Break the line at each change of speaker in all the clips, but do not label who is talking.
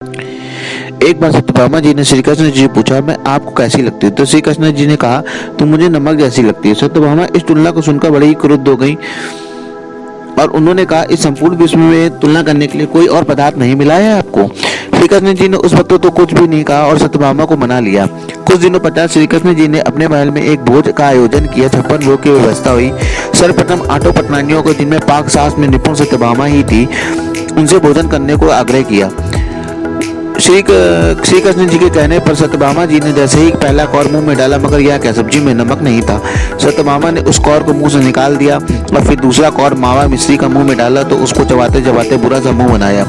एक बार सत्यभामा जी ने श्री कृष्ण जी से पूछा, मैं आपको कैसी लगती हूँ? तो श्री कृष्ण जी ने कहा, तुम मुझे नमक जैसी लगती है। सत्यभामा इस तुलना को सुनकर बड़ी ही क्रुद्ध हो गई और उन्होंने कहा, इस संपूर्ण विश्व में तुलना करने के लिए कोई और पदार्थ नहीं मिला है आपको? श्री कृष्ण जी ने उस वक्त तो कुछ भी नहीं कहा और सत्यभामा को मना लिया। कुछ दिनों पश्चात श्री कृष्ण जी ने अपने महल में एक भोज का आयोजन किया। 56 भोग की व्यवस्था हुई। सर्वप्रथम 8 पटनानियों को, जिनमें पाक शास्त्र में निपुण सत्यभामा ही थी, उनसे भोजन करने को आग्रह किया। श्री कृष्ण जी के कहने पर सत्यभामा जी ने जैसे ही पहला कौर मुंह में डाला, मगर यह क्या, सब्जी में नमक नहीं था। सत्यभामा ने उस कौर को मुंह से निकाल दिया और फिर दूसरा कौर मावा मिश्री का मुंह में डाला तो उसको चबाते चबाते बुरा सा मुंह बनाया।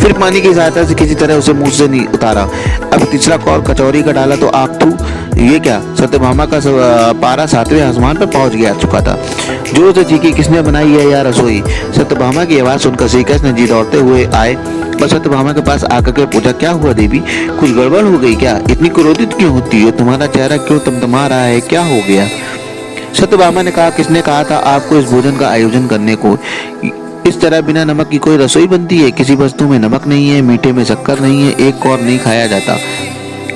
फिर पानी की सहायता से किसी तरह उसे मुंह से नहीं उतारा। अब तीसरा कौर कचौरी का डाला तो आग थू। ये क्या, सत्यभामा का पारा 7वें आसमान पर पहुंच गया चुका था। जोर से चीखी, किसने बनाई है यह रसोई? सत्यभामा की आवाज सुनकर श्री कृष्ण जी दौड़ते हुए आए और सत्यभामा के पास आकर के पूछा, क्या हुआ देवी, कुछ गड़बड़ हो गई क्या? इतनी क्रोधित क्यों होती हो? तुम्हारा चेहरा क्यों तमतमा रहा है? क्या हो गया? सत्यभामा ने कहा, किसने कहा था आपको इस भोजन का आयोजन करने को? इस तरह बिना नमक की कोई रसोई बनती है? किसी वस्तु में नमक नहीं है, मीठे में शक्कर नहीं है, एक कौर नहीं खाया जाता।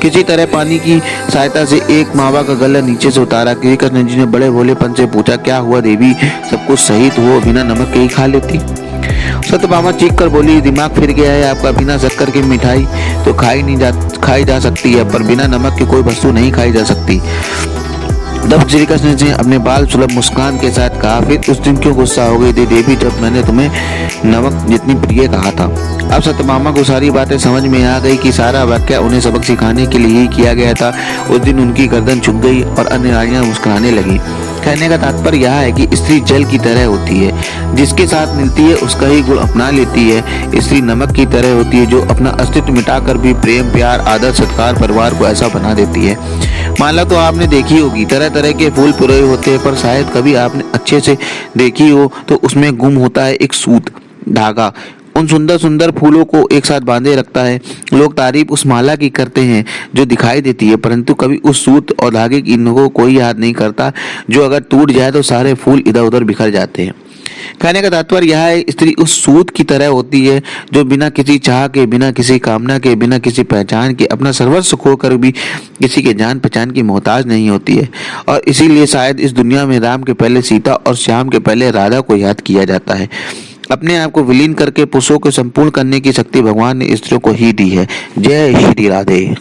किसी तरह पानी की सहायता से एक मावा का गला नीचे से उतारा। श्री कृष्ण जी ने बड़े भोलेपन से पूछा, क्या हुआ देवी, सब कुछ सही तो हो, बिना नमक के ही खा लेती? सत्यभामा चीख कर बोली, दिमाग फिर गया है आपका? बिना शक्कर की मिठाई तो खाई जा सकती है, पर बिना नमक की कोई वस्तु नहीं खाई जा सकती। तब श्री कृष्ण जी अपने बाल सुलभ मुस्कान के साथ कहा, फिर उस दिन क्यों गुस्सा हो गई थी देवी, जब मैंने तुम्हें नमक जितनी प्रिय कहा था? अब सत्यभामा को सारी बातें समझ में आ गई कि सारा वाक्य उन्हें सबक सिखाने के लिए ही किया गया था। उस दिन उनकी गर्दन झुक गई और अन्य नारियां मुस्कुराने लगी। कहने का तात्पर्य यह है कि स्त्री जल की तरह होती है, जिसके साथ मिलती है उसका ही गुण अपना लेती है। स्त्री नमक की तरह होती है, जो अपना अस्तित्व मिटाकर भी प्रेम, प्यार, आदर, सत्कार परिवार को ऐसा बना देती है। माला तो आपने देखी होगी, तरह तरह के फूल पुरे होते हैं, पर शायद कभी आपने अच्छे से देखी हो तो उसमें गुम होता है एक सूत, धागा। उन सुंदर सुंदर फूलों को एक साथ बांधे रखता है। लोग तारीफ उस माला की करते हैं जो दिखाई देती है, परंतु कभी उस सूत और धागे की को कोई याद नहीं करता, जो अगर टूट जाए तो सारे फूल इधर उधर बिखर जाते हैं। कहने का तात्पर्य यह है, स्त्री उस सूत की तरह होती है जो बिना किसी चाह के, बिना किसी कामना के, बिना किसी पहचान के, अपना सर्वस्व खोकर भी किसी के जान पहचान की मोहताज नहीं होती है। और इसीलिए शायद इस दुनिया में राम के पहले सीता और श्याम के पहले राधा को याद किया जाता है। अपने आप को विलीन करके पुरुषों को संपूर्ण करने की शक्ति भगवान ने स्त्रियों को ही दी है। जय श्री राधे।